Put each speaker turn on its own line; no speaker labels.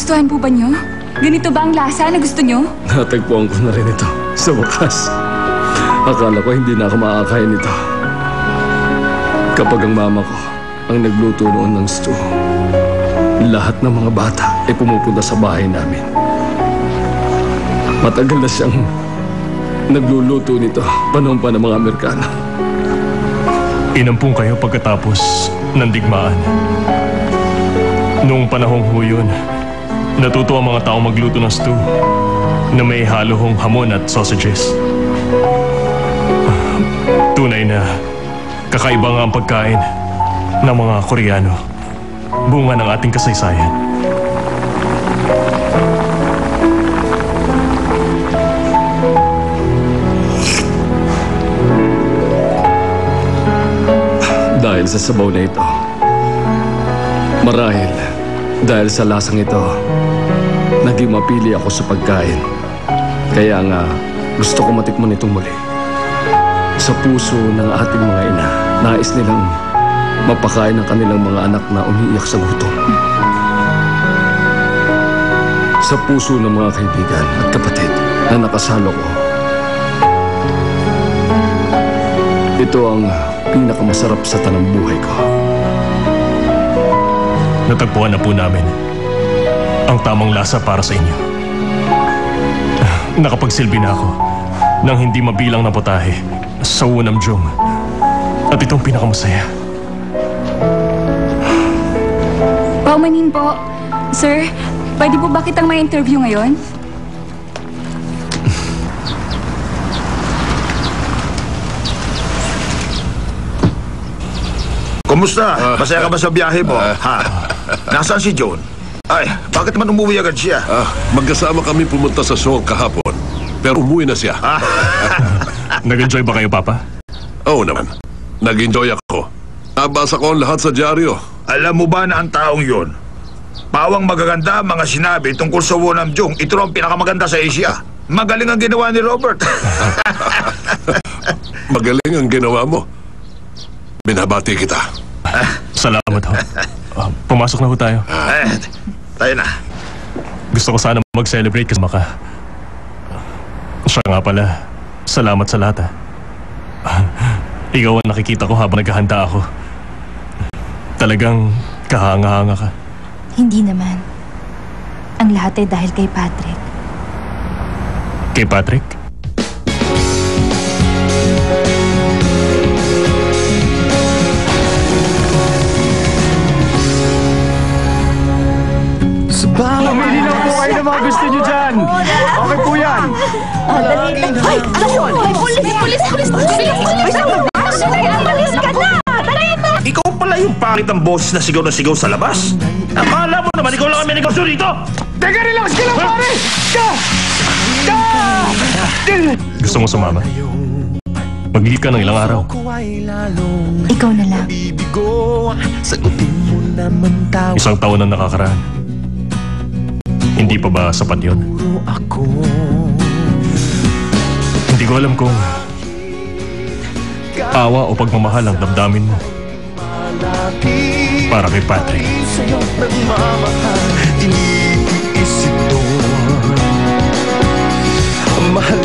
Nagustuhan po ba niyo? Ganito ba ang lasa na gusto niyo?
Natagpuan ko na rin ito. Sa wakas. Akala ko hindi na ako makakain nito. Kapag ang mama ko ang nagluto noon ng stew, lahat ng mga bata ay pumupunta sa bahay namin. Matagal na siyang nagluluto nito, panahon pa ng mga Amerikano.
Inampung kayo pagkatapos ng digmaan. Noong panahong yun, natuto ang mga tao magluto ng stew na may halohong hamon at sausages. Tunay na kakaiba nga ang pagkain ng mga Koreano. Bunga ng ating kasaysayan.
Dahil sa sabaw na ito, marahil dahil sa lasang ito, naging mapili ako sa pagkain. Kaya nga, gusto ko matikman itong muli. Sa puso ng ating mga ina, nais nilang mapakain ang kanilang mga anak na umiiyak sa gutom. Sa puso ng mga kaibigan at kapatid na nakasalo ko, ito ang pinakamasarap sa tanang buhay ko.
Natagpuan na po namin ang tamang lasa para sa inyo. Nakapagsilbi na ako ng hindi mabilang na potahe sa Wonamjung. At itong pinakamasaya.
Paumanin po. Sir, pwede po ba kitang may interview ngayon?
Kumusta? Masaya ka ba sa biyahe mo? Ha? Nasaan si John? Ay, bakit naman umuwi agad siya?
Magkasama kami pumunta sa Seoul kahapon. Pero umuwi na siya.
Nag-enjoy ba kayo, Papa?
Oo naman. Nag-enjoy ako. Nabasa ko ang lahat sa dyaryo.
Alam mo ba na ang taong yun? Pawang magaganda ang mga sinabi tungkol sa Wonamjung. Ito ang pinakamaganda sa Asia. Magaling ang ginawa ni Robert.
Magaling ang ginawa mo. Binabati kita.
Salamat ho. Pumasok na ho tayo.
Tayo na.
Gusto ko sana mag-celebrate kasama ka. Siya nga pala, salamat sa lahat. Ikaw ang nakikita ko habang naghahanda ako. Talagang kahanga-hanga ka.
Hindi naman. Ang lahat ay dahil kay Patrick.
Kay Patrick?
Pumili lang po kayo ng mga gusto nyo dyan. Okay po yan.
Ay, pulis! Pulis ka na! Tarayan mo!
Ikaw pala yung pangit ang boses na sigaw sa labas. Akala mo naman, ikaw lang ang may negosyo dito.
Teka, relax ka lang, pare!
Gusto mo sumama? Mag-leave ka ng ilang araw.
Ikaw na lang.
Isang taon na nakakaraan. Hindi pa ba sapat yun? Hindi ko alam kung awa o pagmamahal ang damdamin mo para kay Patrick.
Mahal